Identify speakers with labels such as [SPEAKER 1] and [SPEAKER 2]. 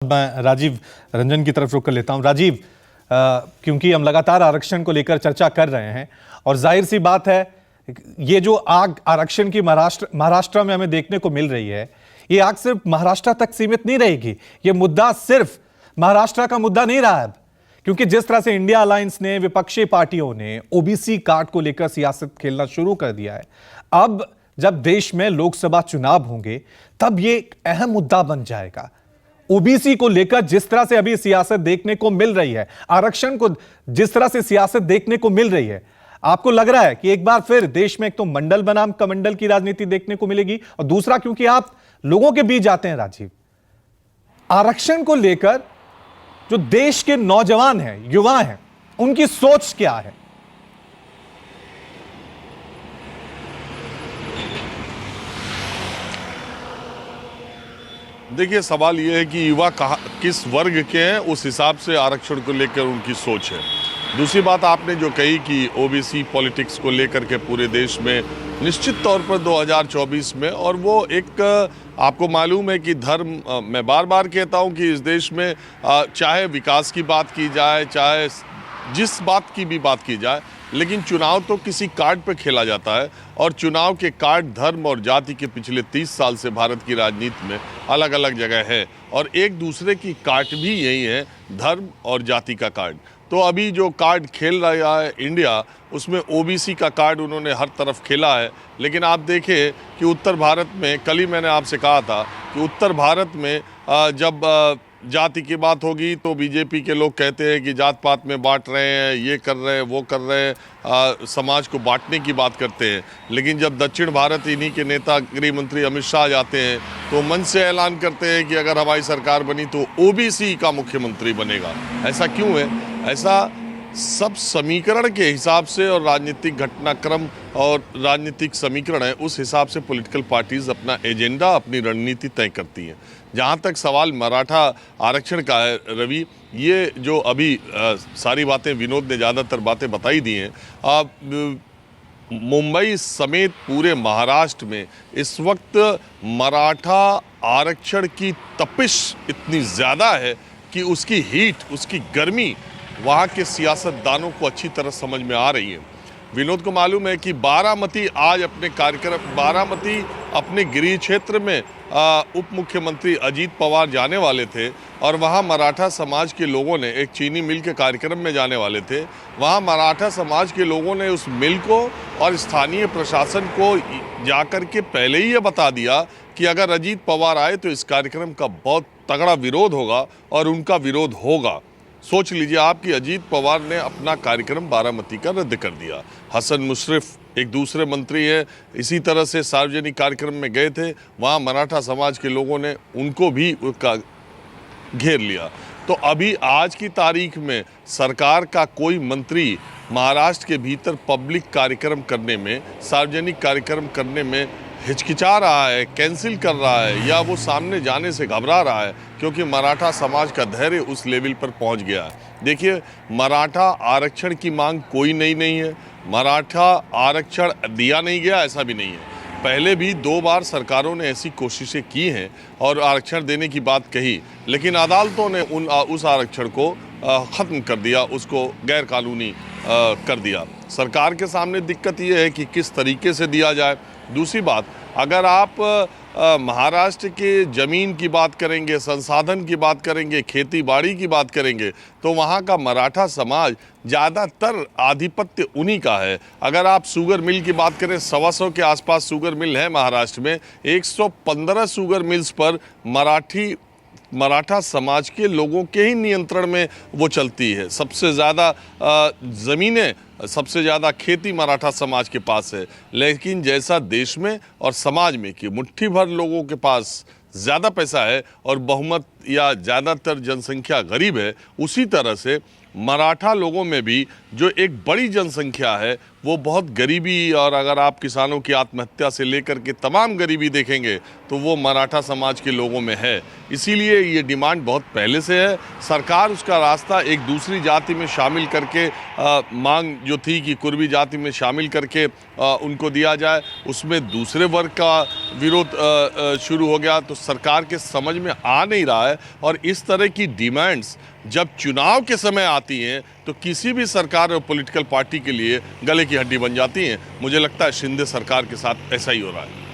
[SPEAKER 1] मैं राजीव रंजन की तरफ रुख कर लेता हूं। राजीव, क्योंकि हम लगातार आरक्षण को लेकर चर्चा कर रहे हैं और जाहिर सी बात है ये जो आग आरक्षण की महाराष्ट्र में हमें देखने को मिल रही है, ये आग सिर्फ महाराष्ट्र तक सीमित नहीं रहेगी। ये मुद्दा सिर्फ महाराष्ट्र का मुद्दा नहीं रहा है, क्योंकि जिस तरह से इंडिया अलायंस ने, विपक्षी पार्टियों ने ओबीसी कार्ड को लेकर सियासत खेलना शुरू कर दिया है। अब जब देश में लोकसभा चुनाव होंगे तब ये एक अहम मुद्दा बन जाएगा। ओबीसी को लेकर जिस तरह से अभी सियासत देखने को मिल रही है, आरक्षण को जिस तरह से सियासत देखने को मिल रही है, आपको लग रहा है कि एक बार फिर देश में एक तो मंडल बनाम कमंडल की राजनीति देखने को मिलेगी, और दूसरा क्योंकि आप लोगों के बीच जाते हैं राजीव, आरक्षण को लेकर जो देश के नौजवान हैं, युवा हैं, उनकी सोच क्या है?
[SPEAKER 2] देखिए, सवाल यह है कि युवा किस वर्ग के हैं, उस हिसाब से आरक्षण को लेकर उनकी सोच है। दूसरी बात आपने जो कही कि ओबीसी पॉलिटिक्स को लेकर के पूरे देश में निश्चित तौर पर 2024 में, और वो एक आपको मालूम है कि धर्म, मैं बार बार कहता हूं कि इस देश में चाहे विकास की बात की जाए, चाहे जिस बात की भी बात की जाए, लेकिन चुनाव तो किसी कार्ड पर खेला जाता है, और चुनाव के कार्ड धर्म और जाति के पिछले 30 साल से भारत की राजनीति में अलग अलग जगह है, और एक दूसरे की कार्ड भी यही है, धर्म और जाति का कार्ड। तो अभी जो कार्ड खेल रहा है इंडिया, उसमें ओबीसी का कार्ड उन्होंने हर तरफ खेला है। लेकिन आप देखें कि उत्तर भारत में, कल ही मैंने आपसे कहा था कि उत्तर भारत में जब जाति की बात होगी तो बीजेपी के लोग कहते हैं कि जात पात में बांट रहे हैं, ये कर रहे हैं, वो कर रहे हैं, समाज को बांटने की बात करते हैं। लेकिन जब दक्षिण भारत इन्हीं के नेता गृह मंत्री अमित शाह जाते हैं तो मन से ऐलान करते हैं कि अगर हमारी सरकार बनी तो ओबीसी का मुख्यमंत्री बनेगा। ऐसा क्यों है? ऐसा सब समीकरण के हिसाब से, और राजनीतिक घटनाक्रम और राजनीतिक समीकरण है, उस हिसाब से पॉलिटिकल पार्टीज अपना एजेंडा, अपनी रणनीति तय करती हैं। जहाँ तक सवाल मराठा आरक्षण का है रवि, ये जो अभी सारी बातें विनोद ने ज़्यादातर बातें बताई दी हैं, मुंबई समेत पूरे महाराष्ट्र में इस वक्त मराठा आरक्षण की तपिश इतनी ज़्यादा है कि उसकी हीट, उसकी गर्मी वहाँ के सियासतदानों को अच्छी तरह समझ में आ रही है। विनोद को मालूम है कि बारामती आज अपने कार्यक्रम, बारामती अपने गृह क्षेत्र में उप मुख्यमंत्री अजीत पवार जाने वाले थे, और वहाँ मराठा समाज के लोगों ने एक चीनी मिल के कार्यक्रम में जाने वाले थे। वहाँ मराठा समाज के लोगों ने उस मिल को और स्थानीय प्रशासन को जाकर के पहले ही ये बता दिया कि अगर अजीत पवार आए तो इस कार्यक्रम का बहुत तगड़ा विरोध होगा, और उनका विरोध होगा। सोच लीजिए आप कि अजीत पवार ने अपना कार्यक्रम बारामती का रद्द कर दिया। हसन मुशर्रफ एक दूसरे मंत्री है, इसी तरह से सार्वजनिक कार्यक्रम में गए थे, वहाँ मराठा समाज के लोगों ने उनको भी घेर लिया। तो अभी आज की तारीख में सरकार का कोई मंत्री महाराष्ट्र के भीतर पब्लिक कार्यक्रम करने में, सार्वजनिक कार्यक्रम करने में हिचकिचा रहा है, कैंसिल कर रहा है, या वो सामने जाने से घबरा रहा है, क्योंकि मराठा समाज का धैर्य उस लेवल पर पहुंच गया है। देखिए, मराठा आरक्षण की मांग कोई नई नहीं है। मराठा आरक्षण दिया नहीं गया ऐसा भी नहीं है। पहले भी 2 बार सरकारों ने ऐसी कोशिशें की हैं और आरक्षण देने की बात कही, लेकिन अदालतों ने उस आरक्षण को ख़त्म कर दिया, उसको गैर कानूनी कर दिया। सरकार के सामने दिक्कत ये है कि किस तरीके से दिया जाए। दूसरी बात, अगर आप महाराष्ट्र के ज़मीन की बात करेंगे, संसाधन की बात करेंगे, खेती बाड़ी की बात करेंगे, तो वहाँ का मराठा समाज ज़्यादातर आधिपत्य उन्हीं का है। अगर आप शुगर मिल की बात करें, 125 के आसपास शुगर मिल है महाराष्ट्र में। 115 शुगर मिल्स पर मराठा समाज के लोगों के ही नियंत्रण में वो चलती है। सबसे ज़्यादा ज़मीनें, सबसे ज़्यादा खेती मराठा समाज के पास है। लेकिन जैसा देश में और समाज में कि मुट्ठी भर लोगों के पास ज़्यादा पैसा है और बहुमत या ज़्यादातर जनसंख्या गरीब है, उसी तरह से मराठा लोगों में भी जो एक बड़ी जनसंख्या है वो बहुत गरीबी, और अगर आप किसानों की आत्महत्या से लेकर के तमाम गरीबी देखेंगे तो वो मराठा समाज के लोगों में है। इसीलिए ये डिमांड बहुत पहले से है। सरकार उसका रास्ता एक दूसरी जाति में शामिल करके मांग जो थी कि कुर्बी जाति में शामिल करके उनको दिया जाए, उसमें दूसरे वर्ग का विरोध शुरू हो गया। तो सरकार के समझ में आ नहीं रहा है और इस तरह की डिमांड्स जब चुनाव के समय आती हैं तो किसी भी सरकार और पॉलिटिकल पार्टी के लिए गले की हड्डी बन जाती हैं। मुझे लगता है शिंदे सरकार के साथ ऐसा ही हो रहा है।